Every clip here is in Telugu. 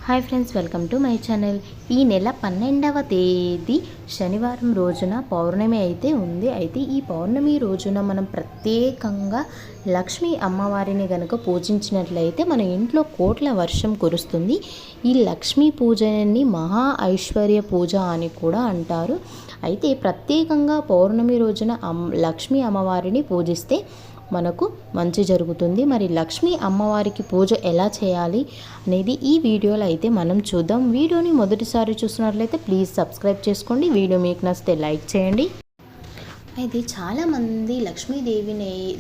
Hi friends, welcome to my channel. ఈ నెల 12వ తేదీ శనివారం రోజున పౌర్ణమి అయితే ఉంది. అయితే ఈ పౌర్ణమి రోజున మనం ప్రత్యేకంగా లక్ష్మీ అమ్మవారిని కనుక పూజించినట్లయితే మన ఇంట్లో కోట్ల వర్షం కురుస్తుంది. ఈ లక్ష్మీ పూజని మహా ఐశ్వర్య పూజ అని కూడా అంటారు. అయితే ప్రత్యేకంగా పౌర్ణమి రోజున లక్ష్మీ అమ్మవారిని పూజిస్తే మనకు మంచి జరుగుతుంది. మరి లక్ష్మీ అమ్మవారికి పూజ ఎలా చేయాలి అనేది ఈ వీడియోలో అయితే మనం చూద్దాం. వీడియోని మొదటిసారి చూసినట్లయితే ప్లీజ్ సబ్స్క్రైబ్ చేసుకోండి. వీడియో మీకు నచ్చితే లైక్ చేయండి. అయితే చాలామంది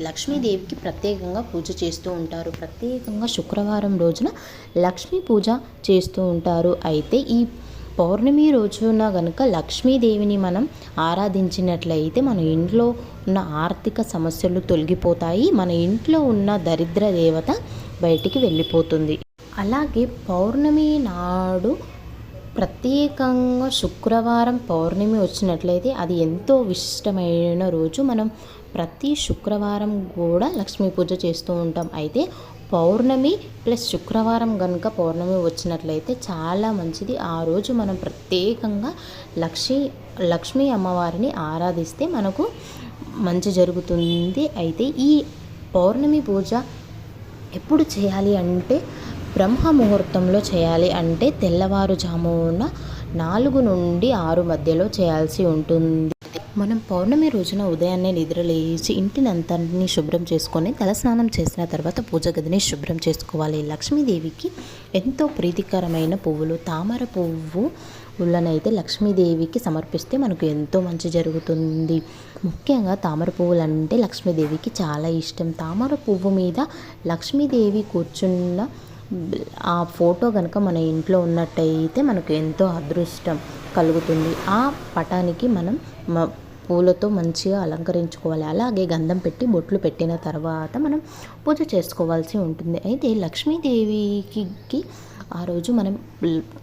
లక్ష్మీదేవికి ప్రత్యేకంగా పూజ చేస్తూ ఉంటారు. ప్రత్యేకంగా శుక్రవారం రోజున లక్ష్మీ పూజ చేస్తూ ఉంటారు. అయితే ఈ పౌర్ణమి రోజున కనుక లక్ష్మీదేవిని మనం ఆరాధించినట్లయితే మన ఇంట్లో ఉన్న ఆర్థిక సమస్యలు తొలగిపోతాయి. మన ఇంట్లో ఉన్న దరిద్ర దేవత బయటికి వెళ్ళిపోతుంది. అలాగే పౌర్ణమి నాడు ప్రత్యేకంగా శుక్రవారం పౌర్ణమి వచ్చినట్లయితే అది ఎంతో విశిష్టమైన రోజు. మనం ప్రతి శుక్రవారం కూడా లక్ష్మీ పూజ చేస్తూ ఉంటాం. అయితే పౌర్ణమి ప్లస్ శుక్రవారం కనుక పౌర్ణమి వచ్చినట్లయితే చాలా మంచిది. ఆ రోజు మనం ప్రత్యేకంగా లక్ష్మీ అమ్మవారిని ఆరాధిస్తే మనకు మంచి జరుగుతుంది. అయితే ఈ పౌర్ణమి పూజ ఎప్పుడు చేయాలి అంటే బ్రహ్మ ముహూర్తంలో చేయాలి. అంటే తెల్లవారుజామున 4 నుండి 6 మధ్యలో చేయాల్సి ఉంటుంది. మనం పౌర్ణమి రోజున ఉదయాన్నే నిద్రలేచి ఇంటిని అంతటిని శుభ్రం చేసుకొని తలస్నానం చేసిన తర్వాత పూజ గదిని శుభ్రం చేసుకోవాలి. లక్ష్మీదేవికి ఎంతో ప్రీతికరమైన పువ్వులు తామర పువ్వులనైతే లక్ష్మీదేవికి సమర్పిస్తే మనకు ఎంతో మంచి జరుగుతుంది. ముఖ్యంగా తామర పువ్వులు అంటే లక్ష్మీదేవికి చాలా ఇష్టం. తామర పువ్వు మీద లక్ష్మీదేవి కూర్చున్న ఆ ఫోటో కనుక మన ఇంట్లో ఉన్నట్టయితే మనకు ఎంతో అదృష్టం కలుగుతుంది. ఆ పటానికి మనం పూలతో మంచిగా అలంకరించుకోవాలి. అలాగే గంధం పెట్టి బొట్లు పెట్టిన తర్వాత మనం పూజ చేసుకోవాల్సి ఉంటుంది. అయితే లక్ష్మీదేవికి ఆ రోజు మనం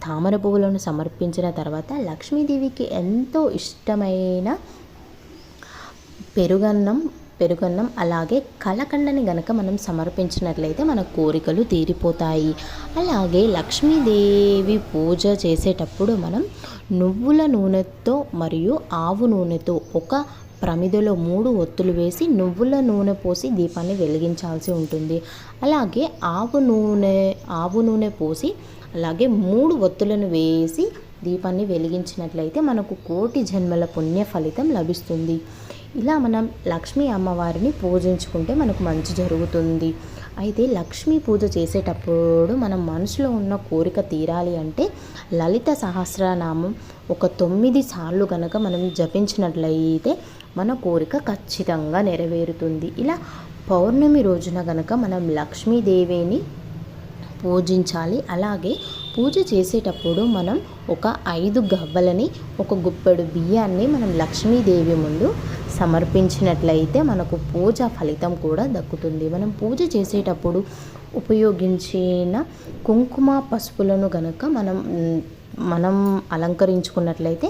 తామర పువ్వులను సమర్పించిన తర్వాత లక్ష్మీదేవికి ఎంతో ఇష్టమైన పెరుగన్నం అలాగే కలకండని గనక మనం సమర్పించినట్లయితే మన కోరికలు తీరిపోతాయి. అలాగే లక్ష్మీదేవి పూజ చేసేటప్పుడు మనం నువ్వుల నూనెతో మరియు ఆవు నూనెతో ఒక ప్రమిదలో 3 ఒత్తులు వేసి నువ్వుల నూనె పోసి దీపాన్ని వెలిగించాల్సి ఉంటుంది. అలాగే ఆవు నూనె పోసి అలాగే 3 ఒత్తులను వేసి దీపాన్ని వెలిగించినట్లయితే మనకు కోటి జన్మల పుణ్య ఫలితం లభిస్తుంది. ఇలా మనం లక్ష్మీ అమ్మవారిని పూజించుకుంటే మనకు మంచి జరుగుతుంది. అయితే లక్ష్మీ పూజ చేసేటప్పుడు మనం మనసులో ఉన్న కోరిక తీరాలి అంటే లలిత సహస్రనామం ఒక 9 సార్లు కనుక మనం జపించినట్లయితే మన కోరిక ఖచ్చితంగా నెరవేరుతుంది. ఇలా పౌర్ణమి రోజున కనుక మనం లక్ష్మీదేవిని పూజించాలి. అలాగే పూజ చేసేటప్పుడు మనం ఒక 5 గవ్వలని ఒక గుప్పెడు బియ్యాన్ని మనం లక్ష్మీదేవి ముందు సమర్పించినట్లయితే మనకు పూజ ఫలితం కూడా దక్కుతుంది. మనం పూజ చేసేటప్పుడు ఉపయోగించిన కుంకుమ పసుపులను కనుక మనం అలంకరించుకున్నట్లయితే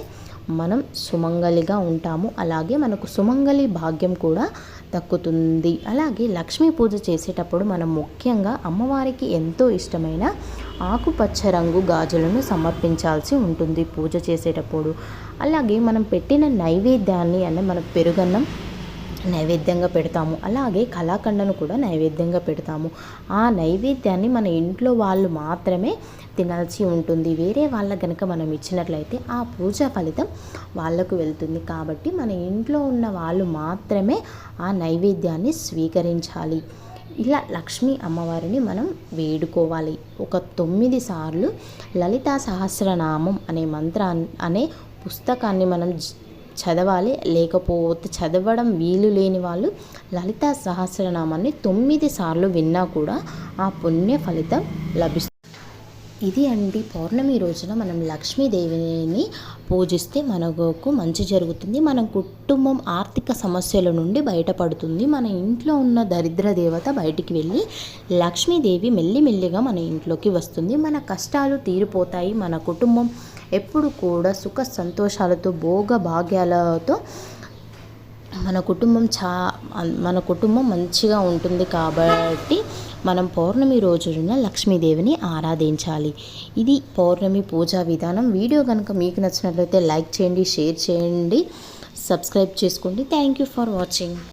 మనం సుమంగలిగా ఉంటాము. అలాగే మనకు సుమంగలి భాగ్యం కూడా దక్కుతుంది. అలాగే లక్ష్మీ పూజ చేసేటప్పుడు మనం ముఖ్యంగా అమ్మవారికి ఎంతో ఇష్టమైన ఆకుపచ్చ రంగు గాజులను సమర్పించాల్సి ఉంటుంది పూజ చేసేటప్పుడు. అలాగే మనం పెట్టిన నైవేద్యాన్ని మన పెరుగన్నం నైవేద్యంగా పెడతాము. అలాగే కలాకండను కూడా నైవేద్యంగా పెడతాము. ఆ నైవేద్యాన్ని మన ఇంట్లో వాళ్ళు మాత్రమే తినాల్సి ఉంటుంది. వేరే వాళ్ళ కనుక మనం ఇచ్చినట్లయితే ఆ పూజ ఫలితం వాళ్ళకు వెళ్తుంది. కాబట్టి మన ఇంట్లో ఉన్న వాళ్ళు మాత్రమే ఆ నైవేద్యాన్ని స్వీకరించాలి. ఇలా లక్ష్మీ అమ్మవారిని మనం వేడుకోవాలి. ఒక 9 సార్లు లలితా సహస్రనామం అనే పుస్తకాన్ని మనం చదవాలి. లేకపోతే చదవడం వీలు లేని వాళ్ళు లలితా సహస్రనామాన్ని 9 సార్లు విన్నా కూడా ఆ పుణ్య ఫలితం లభిస్తుంది. ఇది అండి పౌర్ణమి రోజున మనం లక్ష్మీదేవిని పూజిస్తే మనకు మంచి జరుగుతుంది. మన కుటుంబం ఆర్థిక సమస్యల నుండి బయటపడుతుంది. మన ఇంట్లో ఉన్న దరిద్ర దేవత బయటికి వెళ్ళి లక్ష్మీదేవి మెల్లిమెల్లిగా మన ఇంట్లోకి వస్తుంది. మన కష్టాలు తీరిపోతాయి. మన కుటుంబం ఎప్పుడు కూడా సుఖ సంతోషాలతో భోగ భాగ్యాలతో మన కుటుంబం మంచిగా ఉంటుంది. కాబట్టి మనం పౌర్ణమి రోజున లక్ష్మీదేవిని ఆరాధించాలి. ఇది పౌర్ణమి పూజా విధానం. వీడియో కనుక మీకు నచ్చినట్లయితే లైక్ చేయండి, షేర్ చేయండి, సబ్స్క్రైబ్ చేసుకోండి. Thank you for watching.